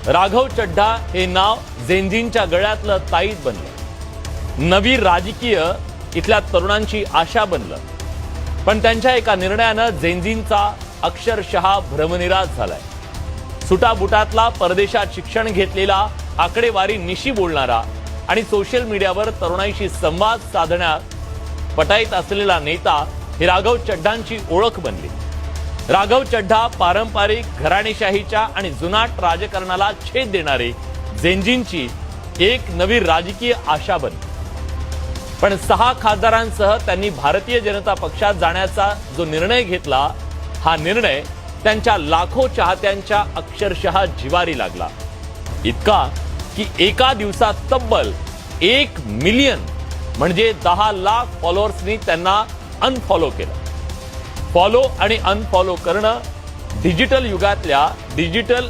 राघव चड्ढा हे नाव झेंझींच्या गळ्यातलं ताईत बनलं। नवी राजकीय इथल्या तरुणांची आशा बनलं। पण त्यांच्या एका निर्णयानं झेंझींचा अक्षरशः भ्रमनिरास झालाय। सुटाबुटातला परदेशात शिक्षण घेतलेला, आकडेवारी निशी बोलणारा आणि सोशल मीडियावर तरुणाईशी संवाद साधण्यात पटाईत असलेला नेता ही राघव चड्ढांची ओळख बनली। राघव चड्ढा पारंपरिक घराणेशाहीच्या आणि जुनाट राजकारणाला छेद देणारी झेंझींची एक नवी राजकीय आशा बनली। पण 6 खासदारांसह त्यांनी भारतीय जनता पक्षात जाण्याचा जो निर्णय घेतला, हा निर्णय त्यांच्या लाखो चाहत्यांच्या अक्षरशः जिवारी लागला। इतका की एका दिवसात तब्बल 1 मिलियन म्हणजे 10 लाख फॉलोअर्सनी त्यांना अनफॉलो केलं। फॉलो आणि अनफॉलो करणं डिजिटल युगातल्या डिजिटल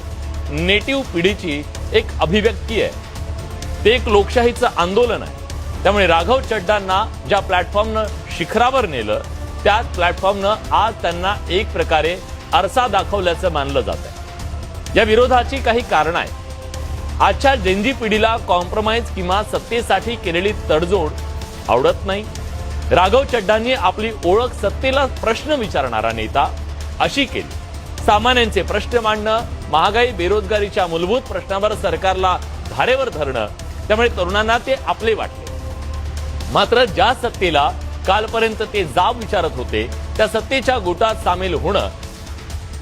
नेटिव्ह पिढीची एक अभिव्यक्ती आहे। ते एक लोकशाहीचं आंदोलन आहे। त्यामुळे राघव चड्ढांना ज्या प्लॅटफॉर्मनं शिखरावर नेलं, त्याच प्लॅटफॉर्मनं आज त्यांना एक प्रकारे आरसा दाखवल्याचं मानलं जात आहे। या विरोधाची काही कारणं आहेत। आजच्या जेनजी पिढीला कॉम्प्रोमाइज किंवा सत्तेसाठी केलेली तडजोड आवडत नाही। राघव चड्ढांनी आपली ओळख सत्तेला प्रश्न विचारणारा नेता अशी केली। सामान्यांचे प्रश्न मांडणं, महागाई बेरोजगारीच्या मूलभूत प्रश्नावर सरकारला धारेवर धरणं, त्यामुळे तरुणांना ते आपले वाटले। मात्र ज्या सत्तेला कालपर्यंत ते जाब विचारत होते, त्या सत्तेच्या गोटात सामील होणं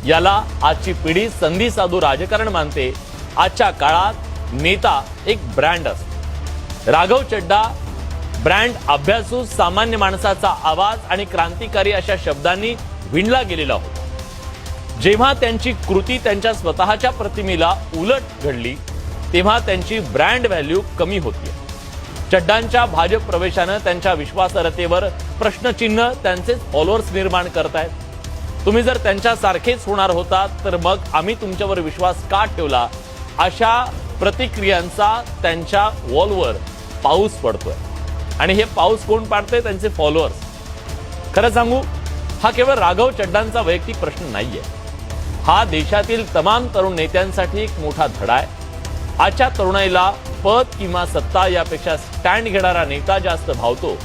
याला आजची पिढी संधी साधू राजकारण मानते। आजच्या काळात नेता एक ब्रँड असतो। राघव चड्ढा ब्रँड अभ्यासू, सामान्य माणसाचा आवाज आणि क्रांतिकारी अशा शब्दांनी विणला गेलेला होता। जेव्हा त्यांची कृती त्यांच्या स्वतःच्या प्रतिमेला उलट घडली, तेव्हा त्यांची ब्रँड व्हॅल्यू कमी होती। चड्ढांच्या भाजप प्रवेशानं त्यांच्या विश्वासार्हतेवर प्रश्नचिन्ह त्यांचेच फॉलोअर्स निर्माण करतायत। तुम्ही जर त्यांच्यासारखेच होणार होता तर मग आम्ही तुमच्यावर विश्वास का ठेवला, अशा प्रतिक्रियांचा त्यांच्या वॉलवर पाऊस पडतोय। आणि हे पाऊस कोण पाडतंय? त्यांचे फॉलोअर्स। खरं सांगू, हा केवळ राघव चड्ढांचा वैयक्तिक प्रश्न नाहीये। हा देशातील तमाम तरुण नेत्यांसाठी एक मोठा धडा आहे। आजच्या तरुणाईला पद किंवा सत्ता यापेक्षा स्टँड घेणारा नेता जास्त भावतो।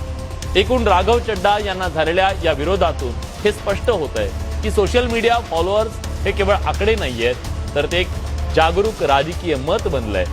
एकूण राघव चड्ढा यांना झालेल्या या विरोधातून हे स्पष्ट होतंय की सोशल मीडिया फॉलोअर्स हे केवळ आकडे नाहीयेत, तर ते एक जागरूक राजकीय मत बनलंय।